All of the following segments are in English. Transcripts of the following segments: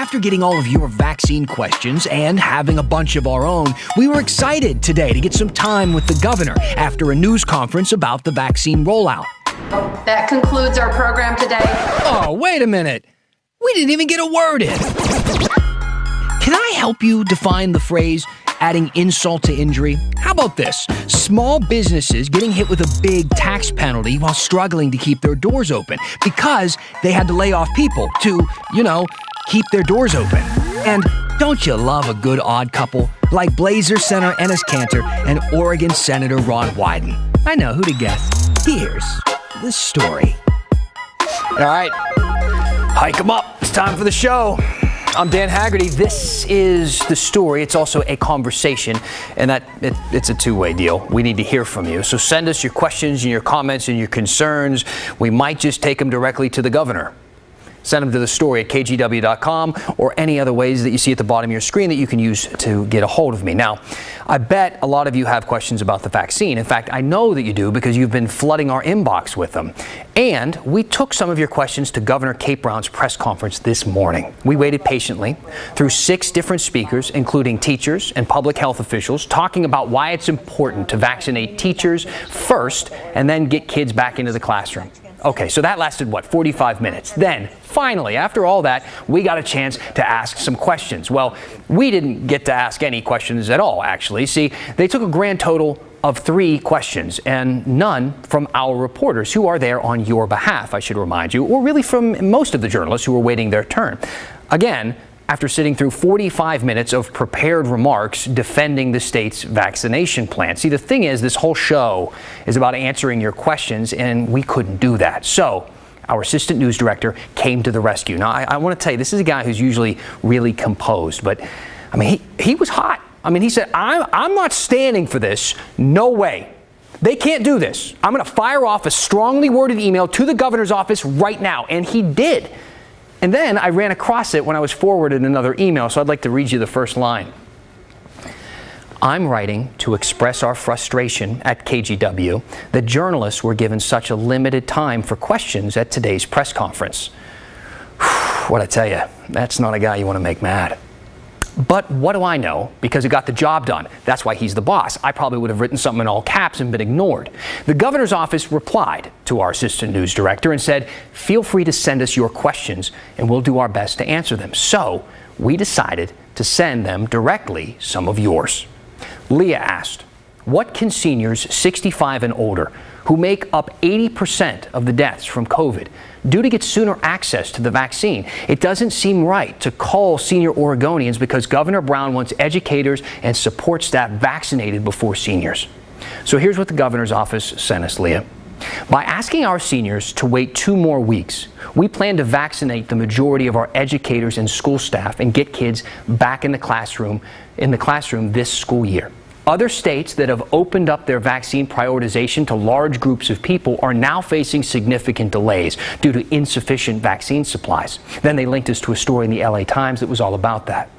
After getting all of your vaccine questions and having a bunch of our own, we were excited today to get some time with the governor after a news conference about the vaccine rollout. That concludes our program today. Oh, wait a minute. We didn't even get a word in. Can I help you define the phrase adding insult to injury? How about this? Small businesses getting hit with a big tax penalty while struggling to keep their doors open because they had to lay off people to, keep their doors open. And don't you love a good odd couple like Blazer Senator Enes Kanter and Oregon Senator Ron Wyden? I know, who to guess. Here's the story. All right, hike 'em up. It's time for the show. I'm Dan Haggerty. This is the story. It's also a conversation, and it's a two-way deal. We need to hear from you. So send us your questions and your comments and your concerns. We might just take them directly to the governor. Send them to the story at kgw.com or any other ways that you see at the bottom of your screen that you can use to get a hold of me. Now, I bet a lot of you have questions about the vaccine. In fact, I know that you do because you've been flooding our inbox with them. And we took some of your questions to Governor Kate Brown's press conference this morning. We waited patiently through 6 different speakers, including teachers and public health officials, talking about why it's important to vaccinate teachers first and then get kids back into the classroom. Okay, so that lasted, 45 minutes. Then, finally, after all that, we got a chance to ask some questions. Well, we didn't get to ask any questions at all, actually. See, they took a grand total of 3 questions, and none from our reporters, who are there on your behalf, I should remind you, or really from most of the journalists who were waiting their turn. Again, after sitting through 45 minutes of prepared remarks defending the state's vaccination plan. See, the thing is, this whole show is about answering your questions, and we couldn't do that. So our assistant news director came to the rescue. Now, I want to tell you, this is a guy who's usually really composed, but, he was hot. He said, I'm not standing for this. No way. They can't do this. I'm going to fire off a strongly worded email to the governor's office right now, and he did. And then I ran across it when I was forwarded another email, so I'd like to read you the first line. I'm writing to express our frustration at KGW that journalists were given such a limited time for questions at today's press conference. What I tell you, that's not a guy you want to make mad. But what do I know? Because he got the job done. That's why he's the boss. I probably would have written something in all caps and been ignored. The governor's office replied to our assistant news director and said, feel free to send us your questions and we'll do our best to answer them. So we decided to send them directly some of yours. Leah asked, what can seniors 65 and older, who make up 80% of the deaths from COVID, do to get sooner access to the vaccine? It doesn't seem right to call senior Oregonians because Governor Brown wants educators and support staff vaccinated before seniors. So here's what the governor's office sent us, Leah. By asking our seniors to wait 2 more weeks, we plan to vaccinate the majority of our educators and school staff and get kids back in the classroom this school year. Other states that have opened up their vaccine prioritization to large groups of people are now facing significant delays due to insufficient vaccine supplies. Then they linked us to a story in the LA Times that was all about that.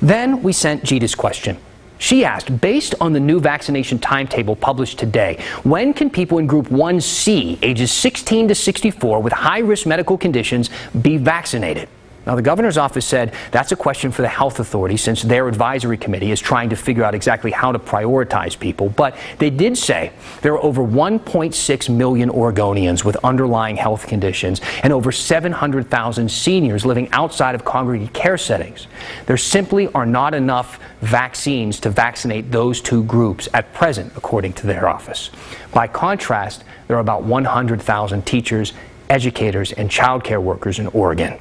Then we sent Gita's question. She asked, based on the new vaccination timetable published today, when can people in Group 1C, ages 16 to 64 with high-risk medical conditions, be vaccinated? Now, the governor's office said that's a question for the health authority since their advisory committee is trying to figure out exactly how to prioritize people. But they did say there are over 1.6 million Oregonians with underlying health conditions and over 700,000 seniors living outside of congregate care settings. There simply are not enough vaccines to vaccinate those 2 groups at present, according to their office. By contrast, there are about 100,000 teachers, educators, and child care workers in Oregon.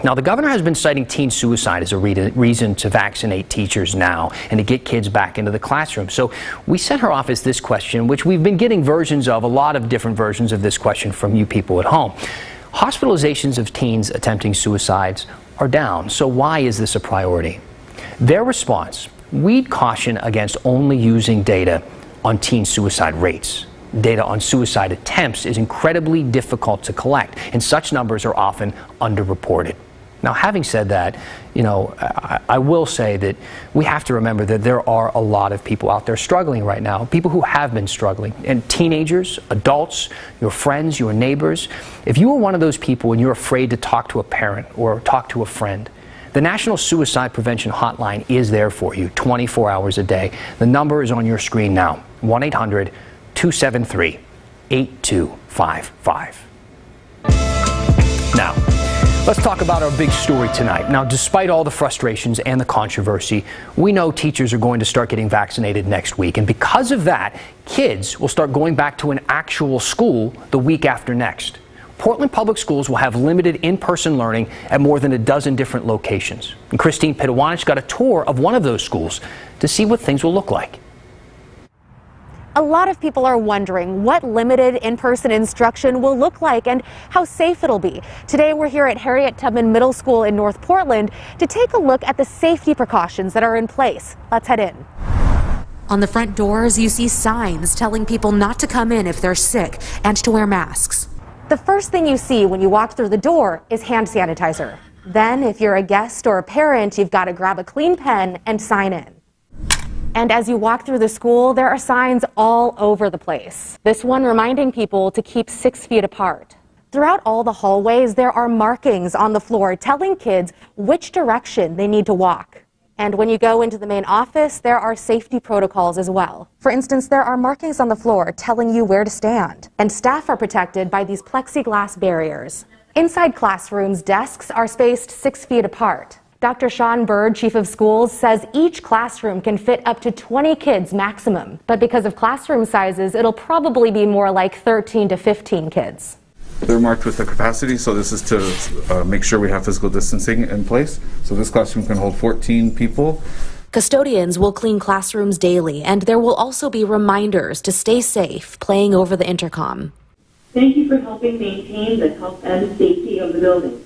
Now, the governor has been citing teen suicide as a reason to vaccinate teachers now and to get kids back into the classroom. So we sent her office this question, which we've been getting versions of, a lot of different versions of this question from you people at home. Hospitalizations of teens attempting suicides are down. So why is this a priority? Their response, we'd caution against only using data on teen suicide rates. Data on suicide attempts is incredibly difficult to collect, and such numbers are often underreported. Now, having said that, I will say that we have to remember that there are a lot of people out there struggling right now, people who have been struggling, and teenagers, adults, your friends, your neighbors. If you are one of those people and you're afraid to talk to a parent or talk to a friend, The National Suicide Prevention Hotline is there for you 24 hours a day. The number is on your screen now, 1-800-273-8255. Now, let's talk about our big story tonight. Now, despite all the frustrations and the controversy, we know teachers are going to start getting vaccinated next week. And because of that, kids will start going back to an actual school the week after next. Portland Public Schools will have limited in-person learning at more than a dozen different locations. And Christine Pitawanich got a tour of one of those schools to see what things will look like. A lot of people are wondering what limited in-person instruction will look like and how safe it'll be. Today we're here at Harriet Tubman Middle School in North Portland to take a look at the safety precautions that are in place. Let's head in. On the front doors, you see signs telling people not to come in if they're sick and to wear masks. The first thing you see when you walk through the door is hand sanitizer. Then, if you're a guest or a parent, you've got to grab a clean pen and sign in. And as you walk through the school, there are signs all over the place. This one reminding people to keep 6 feet apart. Throughout all the hallways, there are markings on the floor telling kids which direction they need to walk. And when you go into the main office, there are safety protocols as well. For instance, there are markings on the floor telling you where to stand. And staff are protected by these plexiglass barriers. Inside classrooms, desks are spaced 6 feet apart. Dr. Sean Bird, Chief of Schools, says each classroom can fit up to 20 kids maximum. But because of classroom sizes, it'll probably be more like 13 to 15 kids. They're marked with the capacity, so this is to make sure we have physical distancing in place. So this classroom can hold 14 people. Custodians will clean classrooms daily, and there will also be reminders to stay safe playing over the intercom. Thank you for helping maintain the health and safety of the building.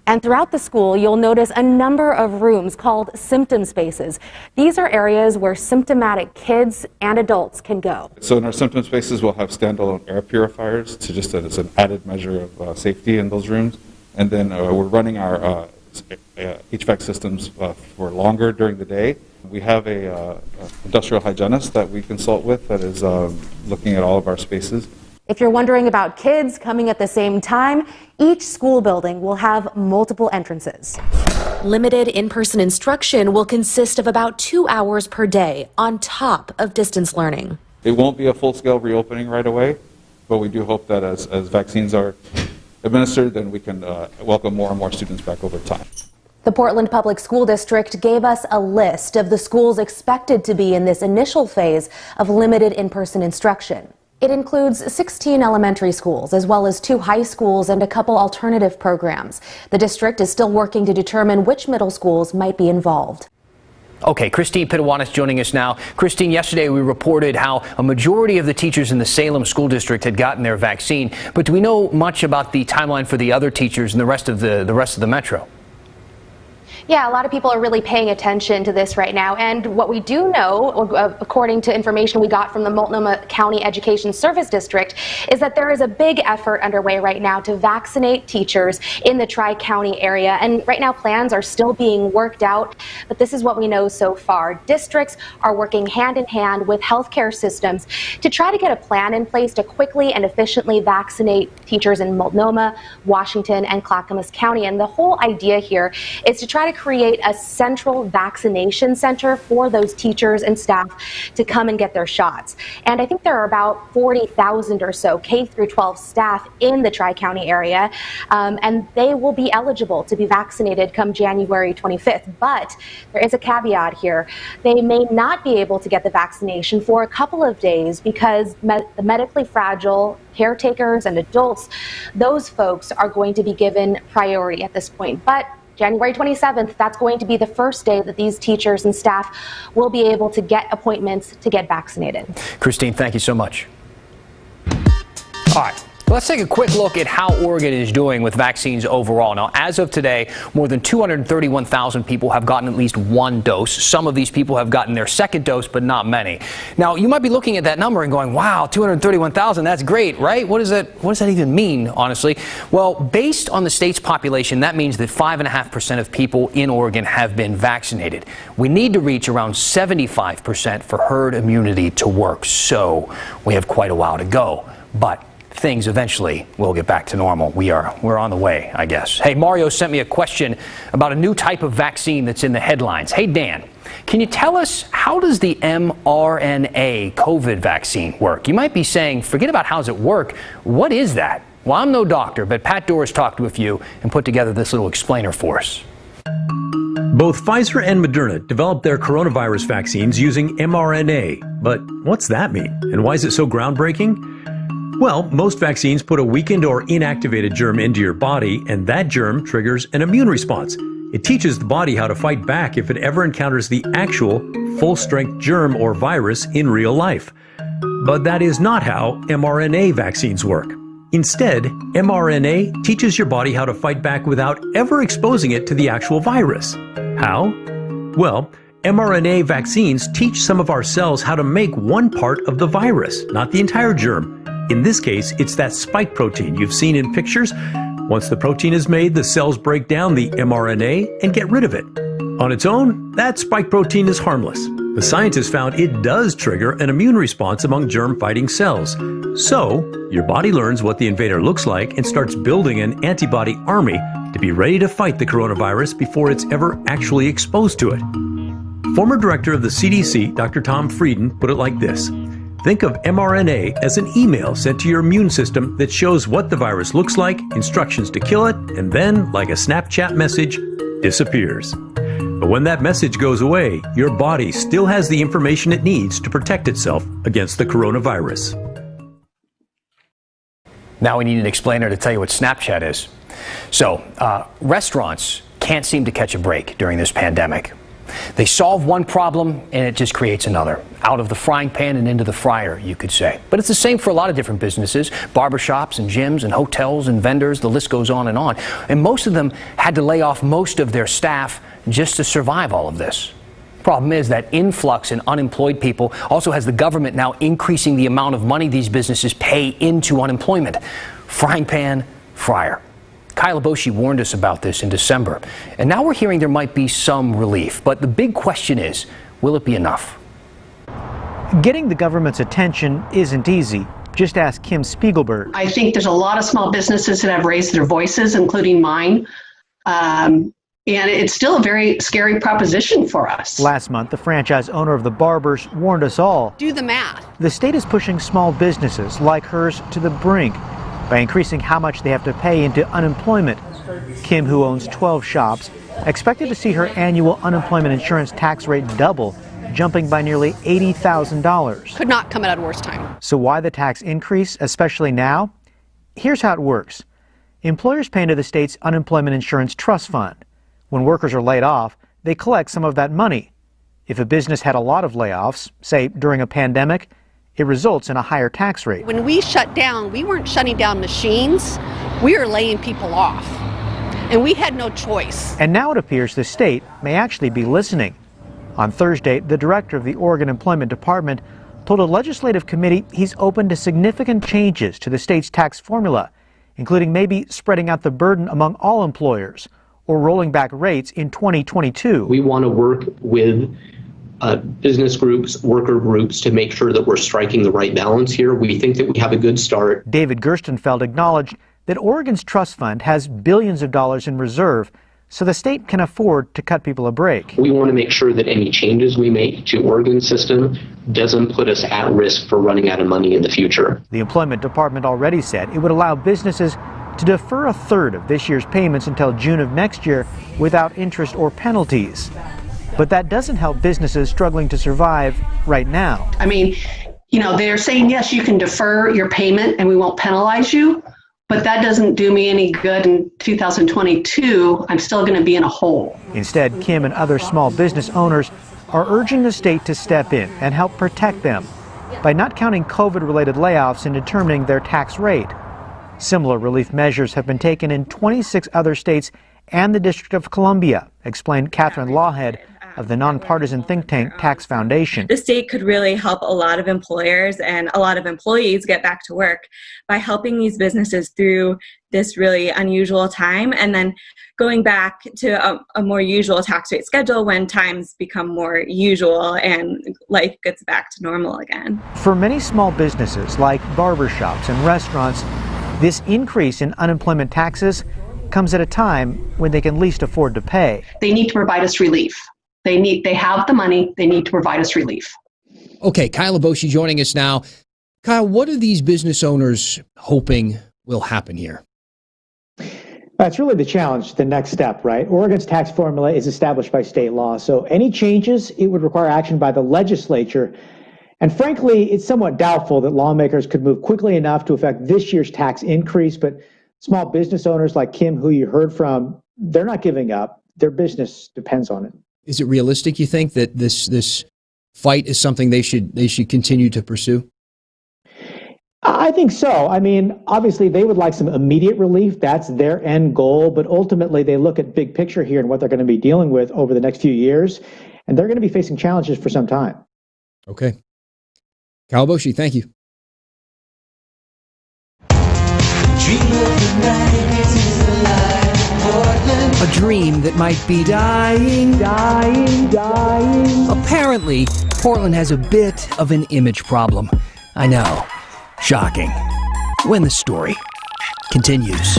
And throughout the school, you'll notice a number of rooms called symptom spaces. These are areas where symptomatic kids and adults can go. So in our symptom spaces, we'll have standalone air purifiers to just as an added measure of safety in those rooms. And then we're running our HVAC systems for longer during the day. We have a industrial hygienist that we consult with that is looking at all of our spaces. If you're wondering about kids coming at the same time, each school building will have multiple entrances. Limited in-person instruction will consist of about 2 hours per day on top of distance learning. It won't be a full-scale reopening right away, but we do hope that as vaccines are administered, then we can welcome more and more students back over time. The Portland Public School District gave us a list of the schools expected to be in this initial phase of limited in-person instruction. It includes 16 elementary schools, as well as 2 high schools and a couple alternative programs. The district is still working to determine which middle schools might be involved. Okay, Christine Pitawanich joining us now. Christine, yesterday we reported how a majority of the teachers in the Salem School District had gotten their vaccine, but do we know much about the timeline for the other teachers and the rest of the metro? Yeah, a lot of people are really paying attention to this right now. And what we do know, according to information we got from the Multnomah County Education Service District, is that there is a big effort underway right now to vaccinate teachers in the Tri-County area. And right now plans are still being worked out, but this is what we know so far. Districts are working hand in hand with healthcare systems to try to get a plan in place to quickly and efficiently vaccinate teachers in Multnomah, Washington, and Clackamas County. And the whole idea here is to try to create a central vaccination center for those teachers and staff to come and get their shots. And I think there are about 40,000 or so K through 12 staff in the Tri-County area, and they will be eligible to be vaccinated come January 25th. But there is a caveat here. They may not be able to get the vaccination for a couple of days because the medically fragile caretakers and adults, those folks are going to be given priority at this point. But January 27th, that's going to be the first day that these teachers and staff will be able to get appointments to get vaccinated. Christine, thank you so much. All right. Let's take a quick look at how Oregon is doing with vaccines overall. Now, as of today, more than 231,000 people have gotten at least one dose. Some of these people have gotten their second dose, but not many. Now, you might be looking at that number and going, wow, 231,000, that's great, right? What does that even mean, honestly? Well, based on the state's population, that means that 5.5% of people in Oregon have been vaccinated. We need to reach around 75% for herd immunity to work. So we have quite a while to go. But things eventually will get back to normal. We're on the way, I guess. Hey, Mario sent me a question about a new type of vaccine that's in the headlines. Hey, Dan, can you tell us, how does the mRNA COVID vaccine work? You might be saying, forget about how's it work. What is that? Well, I'm no doctor, but Pat Doris talked to a few and put together this little explainer for us. Both Pfizer and Moderna developed their coronavirus vaccines using mRNA. But what's that mean? And why is it so groundbreaking? Well, most vaccines put a weakened or inactivated germ into your body, and that germ triggers an immune response. It teaches the body how to fight back if it ever encounters the actual, full-strength germ or virus in real life. But that is not how mRNA vaccines work. Instead, mRNA teaches your body how to fight back without ever exposing it to the actual virus. How? Well, mRNA vaccines teach some of our cells how to make one part of the virus, not the entire germ. In this case, it's that spike protein you've seen in pictures. Once the protein is made, the cells break down the mRNA and get rid of it. On its own, that spike protein is harmless. The scientists found it does trigger an immune response among germ-fighting cells. So, your body learns what the invader looks like and starts building an antibody army to be ready to fight the coronavirus before it's ever actually exposed to it. Former director of the CDC, Dr. Tom Frieden, put it like this. Think of mRNA as an email sent to your immune system that shows what the virus looks like, instructions to kill it, and then, like a Snapchat message, disappears. But when that message goes away, your body still has the information it needs to protect itself against the coronavirus. Now we need an explainer to tell you what Snapchat is. So, restaurants can't seem to catch a break during this pandemic. They solve one problem and it just creates another. Out of the frying pan and into the fryer, you could say. But it's the same for a lot of different businesses, barbershops and gyms and hotels and vendors, the list goes on. And most of them had to lay off most of their staff just to survive all of this. Problem is that influx in unemployed people also has the government now increasing the amount of money these businesses pay into unemployment. Frying pan, fryer. Kyla Boshi warned us about this in December, and now we're hearing there might be some relief. But the big question is, will it be enough? Getting the government's attention isn't easy. Just ask Kim Spiegelberg. I think there's a lot of small businesses that have raised their voices, including mine. And it's still a very scary proposition for us. Last month, the franchise owner of the Barbers warned us all. Do the math. The state is pushing small businesses like hers to the brink by increasing how much they have to pay into unemployment. Kim, who owns 12 shops, expected to see her annual unemployment insurance tax rate double, jumping by nearly $80,000. Could not come at a worse time. So why the tax increase, especially now? Here's how it works. Employers pay into the state's unemployment insurance trust fund. When workers are laid off, they collect some of that money. If a business had a lot of layoffs, say during a pandemic, it results in a higher tax rate. When we shut down, we weren't shutting down machines, we were laying people off. And we had no choice. And now it appears the state may actually be listening. On Thursday, the director of the Oregon Employment Department told a legislative committee he's open to significant changes to the state's tax formula, including maybe spreading out the burden among all employers or rolling back rates in 2022. We want to work with business groups, worker groups, to make sure that we're striking the right balance here. We think that we have a good start. David Gerstenfeld acknowledged that Oregon's trust fund has billions of dollars in reserve, so the state can afford to cut people a break. We want to make sure that any changes we make to Oregon's system doesn't put us at risk for running out of money in the future. The Employment Department already said it would allow businesses to defer a third of this year's payments until June of next year without interest or penalties. But that doesn't help businesses struggling to survive right now. I mean, they're saying, yes, you can defer your payment and we won't penalize you, but that doesn't do me any good in 2022. I'm still going to be in a hole. Instead, Kim and other small business owners are urging the state to step in and help protect them by not counting COVID-related layoffs in determining their tax rate. Similar relief measures have been taken in 26 other states and the District of Columbia, explained Catherine Lawhead, of the nonpartisan think tank Tax Foundation. The state could really help a lot of employers and a lot of employees get back to work by helping these businesses through this really unusual time, and then going back to a more usual tax rate schedule when times become more usual and life gets back to normal again. For many small businesses like barbershops and restaurants, this increase in unemployment taxes comes at a time when they can least afford to pay. They need to provide us relief. They have the money. They need to provide us relief. Okay, Kyle Aboshi joining us now. Kyle, what are these business owners hoping will happen here? That's really the challenge, the next step, right? Oregon's tax formula is established by state law, so any changes, it would require action by the legislature. And frankly, it's somewhat doubtful that lawmakers could move quickly enough to affect this year's tax increase, but small business owners like Kim, who you heard from, they're not giving up. Their business depends on it. Is it realistic, you think, that this fight is something they should continue to pursue? I think so. I mean, obviously, they would like some immediate relief. That's their end goal. But ultimately, they look at big picture here and what they're going to be dealing with over the next few years. And they're going to be facing challenges for some time. Okay. Kyle Aboshi, thank you. A dream that might be dying. Apparently, Portland has a bit of an image problem. I know. Shocking. When the story continues.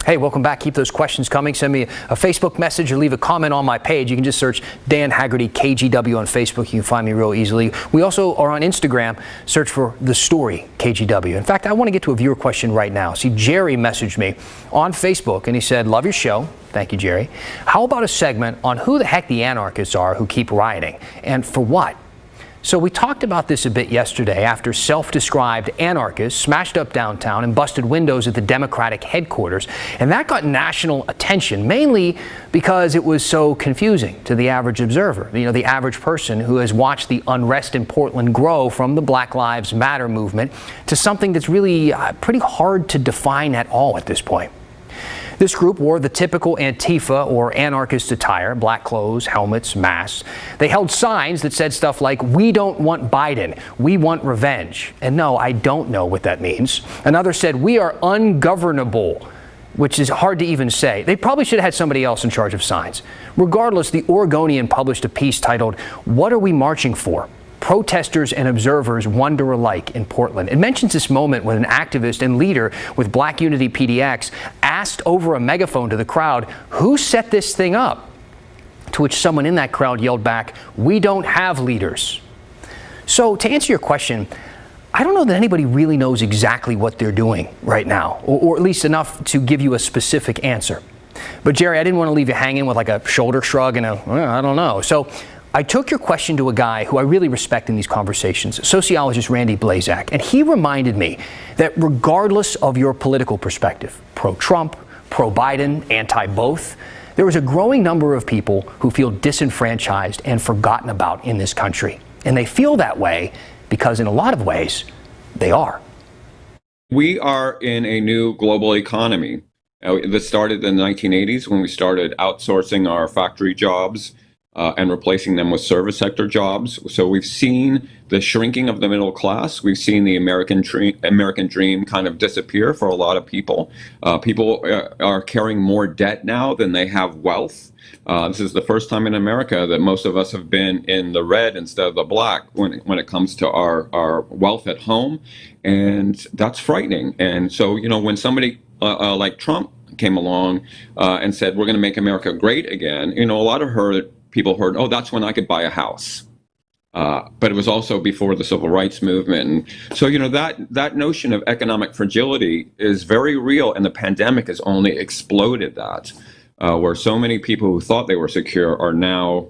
Hey, welcome back. Keep those questions coming. Send me a Facebook message or leave a comment on my page. You can just search Dan Haggerty, KGW on Facebook. You can find me real easily. We also are on Instagram. Search for The Story, KGW. In fact, I want to get to a viewer question right now. See, Jerry messaged me on Facebook, and he said, love your show. Thank you, Jerry. How about a segment on who the heck the anarchists are who keep rioting, and for what? So we talked about this a bit yesterday after self-described anarchists smashed up downtown and busted windows at the Democratic headquarters. And that got national attention, mainly because it was so confusing to the average observer, the average person who has watched the unrest in Portland grow from the Black Lives Matter movement to something that's really pretty hard to define at all at this point. This group wore the typical Antifa or anarchist attire, black clothes, helmets, masks. They held signs that said stuff like, "We don't want Biden, we want revenge." And no, I don't know what that means. Another said, "We are ungovernable," which is hard to even say. They probably should have had somebody else in charge of signs. Regardless, the Oregonian published a piece titled, "What Are We Marching For?" Protesters and observers wonder alike in Portland. It mentions this moment when an activist and leader with Black Unity PDX asked over a megaphone to the crowd, "Who set this thing up?" To which someone in that crowd yelled back, "We don't have leaders." So to answer your question, I don't know that anybody really knows exactly what they're doing right now, or at least enough to give you a specific answer. But Jerry, I didn't want to leave you hanging with like a shoulder shrug and I don't know. So I took your question to a guy who I really respect in these conversations, sociologist Randy Blazak, and he reminded me that regardless of your political perspective, pro-Trump, pro-Biden, anti-both, there is a growing number of people who feel disenfranchised and forgotten about in this country. And they feel that way because in a lot of ways, they are. We are in a new global economy. This started in the 1980s when we started outsourcing our factory jobs and replacing them with service sector jobs. So we've seen the shrinking of the middle class. We've seen the American dream kind of disappear for a lot of people. People are carrying more debt now than they have wealth. This is the first time in America that most of us have been in the red instead of the black when it comes to our wealth at home. And that's frightening. And so, when somebody like Trump came along and said, we're going to make America great again, a lot of people heard, oh, that's when I could buy a house. But it was also before the civil rights movement. And so, that notion of economic fragility is very real, and the pandemic has only exploded that, where so many people who thought they were secure are now,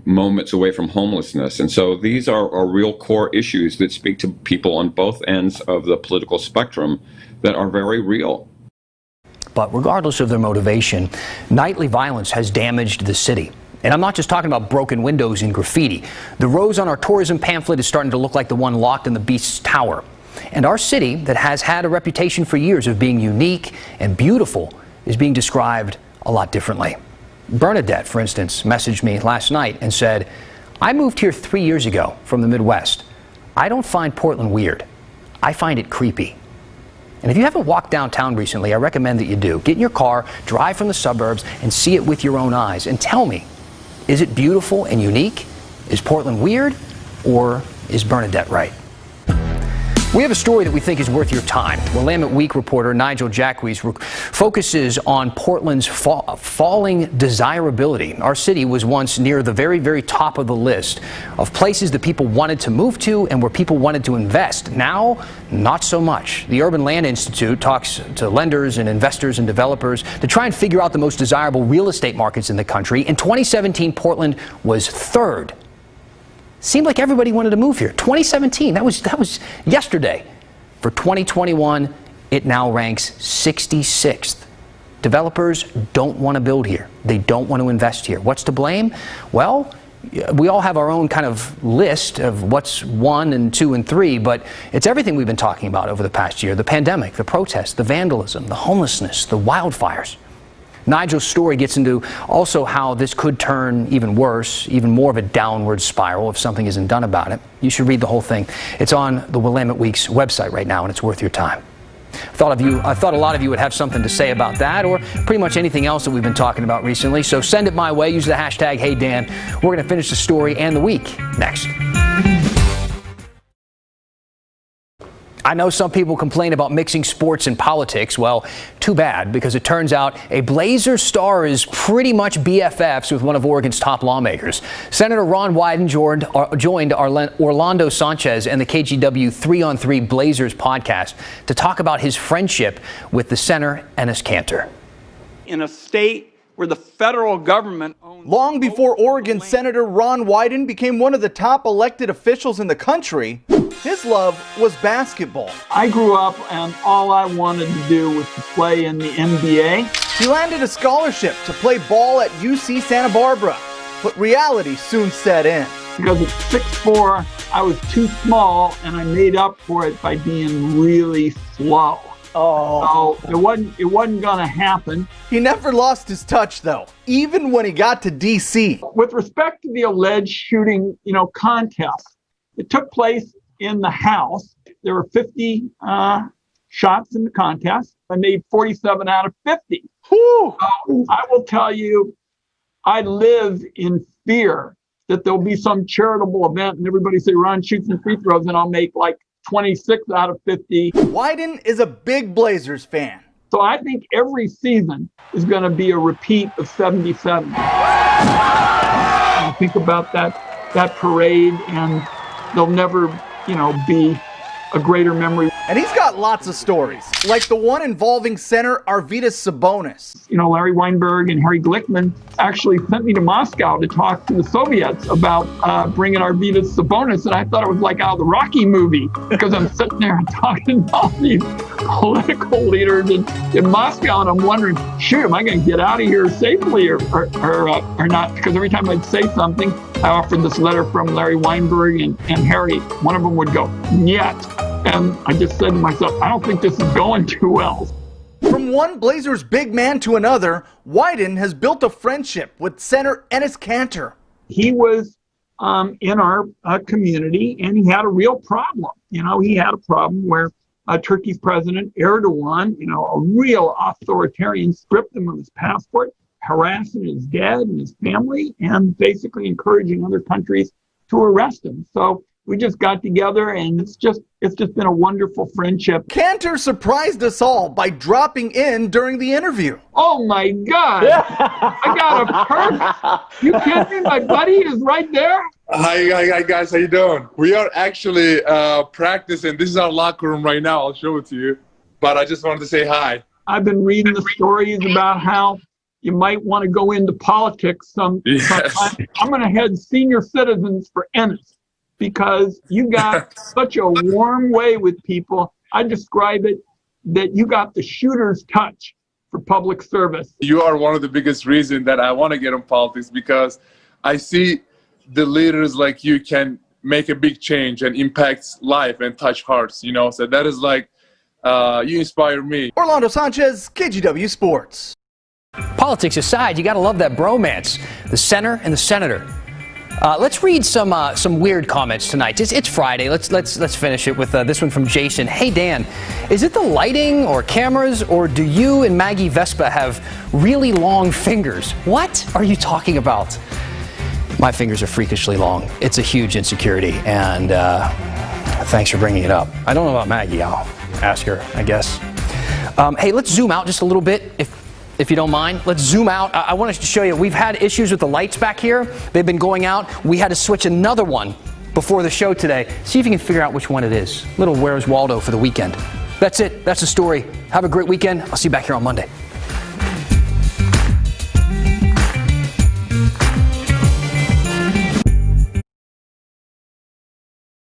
moments away from homelessness. And so these are real core issues that speak to people on both ends of the political spectrum that are very real. But regardless of their motivation, nightly violence has damaged the city. And I'm not just talking about broken windows and graffiti. The rose on our tourism pamphlet is starting to look like the one locked in the Beast's Tower. And our city, that has had a reputation for years of being unique and beautiful, is being described a lot differently. Bernadette, for instance, messaged me last night and said, I moved here 3 years ago from the Midwest. I don't find Portland weird. I find it creepy. And if you haven't walked downtown recently, I recommend that you do. Get in your car, drive from the suburbs, and see it with your own eyes. And tell me, is it beautiful and unique? Is Portland weird? Or is Bernadette right? We have a story that we think is worth your time. Willamette Week reporter Nigel Jacques focuses on Portland's falling desirability. Our city was once near the very, very top of the list of places that people wanted to move to and where people wanted to invest. Now, not so much. The Urban Land Institute talks to lenders and investors and developers to try and figure out the most desirable real estate markets in the country. In 2017, Portland was third. Seemed like everybody wanted to move here. 2017, that was yesterday. For 2021, it now ranks 66th. Developers don't want to build here. They don't want to invest here. What's to blame? Well, we all have our own kind of list of what's 1 and 2 and 3, but it's everything we've been talking about over the past year. The pandemic, the protests, the vandalism, the homelessness, the wildfires. Nigel's story gets into also how this could turn even worse, even more of a downward spiral if something isn't done about it. You should read the whole thing. It's on the Willamette Week's website right now, and it's worth your time. I thought a lot of you would have something to say about that or pretty much anything else that we've been talking about recently. So send it my way. Use the hashtag HeyDan. We're going to finish the story and the week next. I know some people complain about mixing sports and politics. Well, too bad, because it turns out a Blazers star is pretty much BFFs with one of Oregon's top lawmakers. Senator Ron Wyden joined Orlando Sanchez and the KGW 3-on-3 Blazers podcast to talk about his friendship with the center, Enes Kanter. In a state where the federal government owns... Long before Oregon Senator Ron Wyden became one of the top elected officials in the country, his love was basketball. I grew up and all I wanted to do was to play in the NBA. He landed a scholarship to play ball at UC Santa Barbara, but reality soon set in. Because at 6'4", I was too small, and I made up for it by being really slow. So it wasn't going to happen. He never lost his touch, though, even when he got to D.C. With respect to the alleged shooting, contest, it took place in the House. There were 50 shots in the contest. I made 47 out of 50. So I will tell you, I live in fear that there'll be some charitable event and everybody say, Ron, shoot some free throws, and I'll make like 26 out of 50. Wyden is a big Blazers fan. So I think every season is going to be a repeat of 77. And think about that parade, and there'll never, be a greater memory. And he's got lots of stories, like the one involving center Arvydas Sabonis. Larry Weinberg and Harry Glickman actually sent me to Moscow to talk to the Soviets about bringing Arvydas Sabonis, and I thought it was like out of the Rocky movie, because I'm sitting there and talking to all these political leaders in Moscow, and I'm wondering, shoot, am I going to get out of here safely or not? Because every time I'd say something, I offered this letter from Larry Weinberg and Harry. One of them would go, "Yet." And I just said to myself, I don't think this is going too well. From one Blazers big man to another, Wyden has built a friendship with center Enes Kanter. He was in our community, and he had a real problem. He had a problem where Turkey's president, Erdogan, a real authoritarian, stripped him of his passport, harassing his dad and his family, and basically encouraging other countries to arrest him. So we just got together, and it's just been a wonderful friendship. Kanter surprised us all by dropping in during the interview. Oh my God! I got a perk. You kidding me? My buddy is right there. Hi guys, how you doing? We are actually practicing. This is our locker room right now. I'll show it to you. But I just wanted to say hi. I've been reading the stories about how you might want to go into politics sometime. I'm going to head senior citizens for Enes, because you got such a warm way with people. I describe it that you got the shooter's touch for public service. You are one of the biggest reasons that I want to get in politics, because I see the leaders like you can make a big change and impact life and touch hearts, you know. So that is like, you inspire me. Orlando Sanchez, KGW Sports. Politics aside, you got to love that bromance. The center and the senator. Let's read some weird comments tonight. It's Friday. Let's finish it with this one from Jason. Hey Dan, is it the lighting or cameras, or do you and Maggie Vespa have really long fingers? What are you talking about? My fingers are freakishly long. It's a huge insecurity, and thanks for bringing it up. I don't know about Maggie. I'll ask her, I guess. Hey, let's zoom out just a little bit, if you don't mind. Let's zoom out. I want to show you, we've had issues with the lights back here. They've been going out. We had to switch another one before the show today. See if you can figure out which one it is. Little Where's Waldo for the weekend. That's it. That's the story. Have a great weekend. I'll see you back here on Monday.